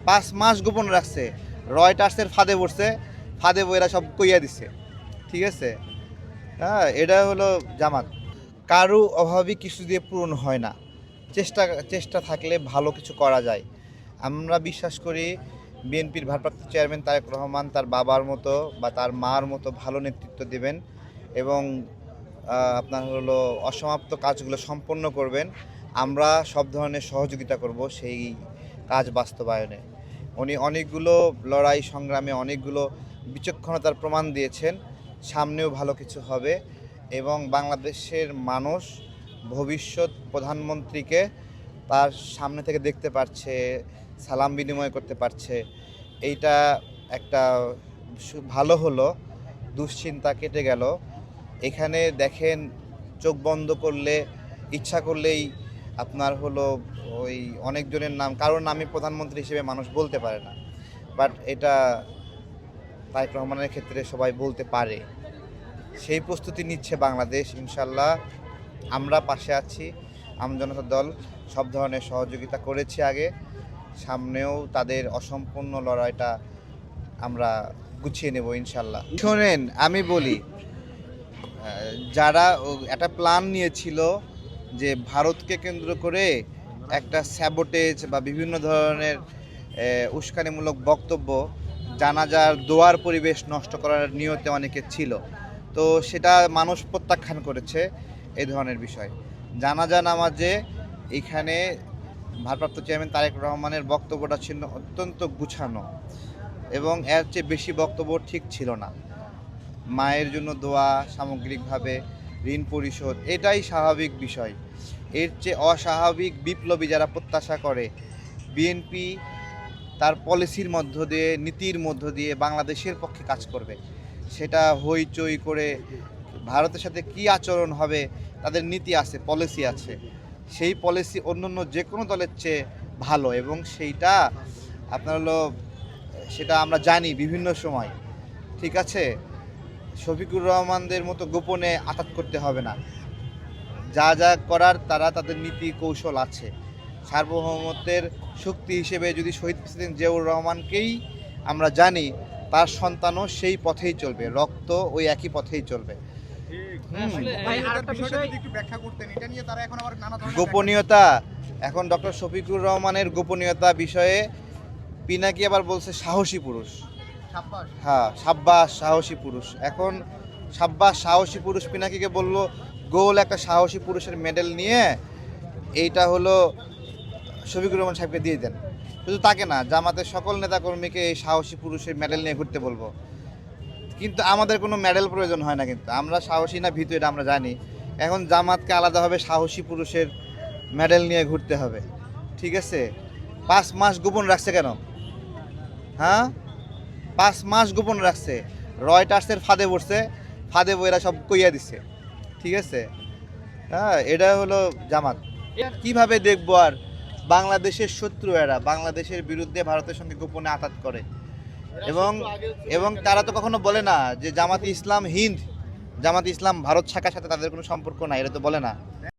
5 মাস গোপন রাখছে, রয়টার্সের ফাঁদে পড়ছে, ফাঁদে বইরা সব কইয়া দিছে। ঠিক আছে, হ্যাঁ, এটা হলো জামাত। কারো অভাবী কিছু দিয়ে পূরণ হয় না, চেষ্টা চেষ্টা থাকলে ভালো কিছু করা যায়। আমরা বিশ্বাস করি বিএনপির ভারপ্রাপ্ত চেয়ারম্যান তারেক রহমান তার বাবার মতো বা তার মার মতো ভালো নেতৃত্ব দেবেন এবং আপনার হলো অসমাপ্ত কাজগুলো সম্পন্ন করবেন। আমরা সব ধরনের সহযোগিতা করব সেই কাজ বাস্তবায়নে। উনি অনেকগুলো লড়াই সংগ্রামে অনেকগুলো বিচক্ষণতার প্রমাণ দিয়েছেন, সামনেও ভালো কিছু হবে এবং বাংলাদেশের মানুষ ভবিষ্যৎ প্রধানমন্ত্রীকে তার সামনে থেকে দেখতে পারছে, সালাম বিনিময় করতে পারছে। এইটা একটা ভালো হলো, দুশ্চিন্তা কেটে গেল। এখানে দেখেন, চোখ বন্ধ করলে ইচ্ছা করলেই আপনার হলো ওই অনেকজনের নাম, কারোর নামই প্রধানমন্ত্রী হিসেবে মানুষ বলতে পারে না, বাট এটা তারেক রহমানের ক্ষেত্রে সবাই বলতে পারে। সেই প্রস্তুতি নিচ্ছে বাংলাদেশ। ইনশাল্লাহ আমরা পাশে আছি। আমজনতা দল সব ধরনের সহযোগিতা করেছি আগে, সামনেও তাদের অসম্পূর্ণ লড়াইটা আমরা গুছিয়ে নেব ইনশাল্লাহ। শোনেন, আমি বলি, যারা একটা প্ল্যান নিয়েছিল যে ভারতকে কেন্দ্র করে একটা স্যাবোটেজ বা বিভিন্ন ধরনের উস্কানিমূলক বক্তব্য, জানাজার দোয়ার পরিবেশ নষ্ট করার নিয়তে অনেকে ছিল, তো সেটা মানুষ প্রত্যাখ্যান করেছে। এই ধরনের বিষয়, জানাজা নামাজে এখানে ভারপ্রাপ্ত চেয়ারম্যান তারেক রহমানের বক্তব্যটা ছিল অত্যন্ত গুছানো এবং এর চেয়ে বেশি বক্তব্য ঠিক ছিল না। মায়ের জন্য দোয়া, সামগ্রিকভাবে ঋণ পরিশোধ, এটাই স্বাভাবিক বিষয়। এর চেয়ে অস্বাভাবিক বিপ্লবী যারা প্রত্যাশা করে বিএনপি তার পলিসির মধ্য দিয়ে, নীতির মধ্য দিয়ে বাংলাদেশের পক্ষে কাজ করবে, সেটা হইচই করে ভারতের সাথে কি আচরণ হবে, তাদের নীতি আছে, পলিসি আছে, সেই পলিসি অন্য যে কোনো দলের চেয়ে ভালো এবং সেইটা আপনার হলো সেটা আমরা জানি বিভিন্ন সময়। ঠিক আছে, শফিকুর রহমানদের মতো গোপনে আঘাত করতে হবে না, যা যা করার তারা তাদের নীতি কৌশল আছে। সার্বভৌমত্বের শক্তি হিসেবে যদি শহীদ প্রেসিডেন্ট জিয়াউর রহমানকেই আমরা জানি, তার সন্তানও সেই পথেই চলবে, রক্ত ওই একই পথেই চলবে। গোপনীয়তা, এখন ডক্টর শফিকুর রহমানের গোপনীয়তা বিষয়ে পিনাকি আবার বলছে সাহসী পুরুষ। হ্যাঁ, সাব্বাস সাহসী পুরুষ। এখন সাব্বাস সাহসী পুরুষ পিনাকিকে বললো গোল একটা সাহসী পুরুষের মেডেল নিয়ে এইটা হলো শফিকুর রহমান সাহেবকে দিয়ে দেন। শুধু তাকে না, জামাতের সকল নেতাকর্মীকে এই সাহসী পুরুষের মেডেল নিয়ে ঘুরতে বলবো। কিন্তু আমাদের কোনো মেডেল প্রয়োজন হয় না, কিন্তু আমরা সাহসী না ভীতু এটা আমরা জানি। এখন জামাতকে আলাদাভাবে সাহসী পুরুষের মেডেল নিয়ে ঘুরতে হবে। ঠিক আছে, 5 মাস গোপন রাখছে কেন? হ্যাঁ, 5 মাস গোপন রাখছে, রয়টার্সের ফাঁদে পড়ছে, ফাঁদে বইরা সব কইয়া দিছে। ঠিক আছে, হ্যাঁ, এটা হলো জামাত। কিভাবে দেখবো আর, বাংলাদেশের শত্রু এরা, বাংলাদেশের বিরুদ্ধে ভারতের সঙ্গে গোপনে আঘাত করে এবং এবং তারা তো কখনো বলে না যে জামাত ইসলাম হিন্দ, জামাত ইসলাম ভারত শাখার সাথে তাদের কোনো সম্পর্ক নাই, এটা তো বলে না।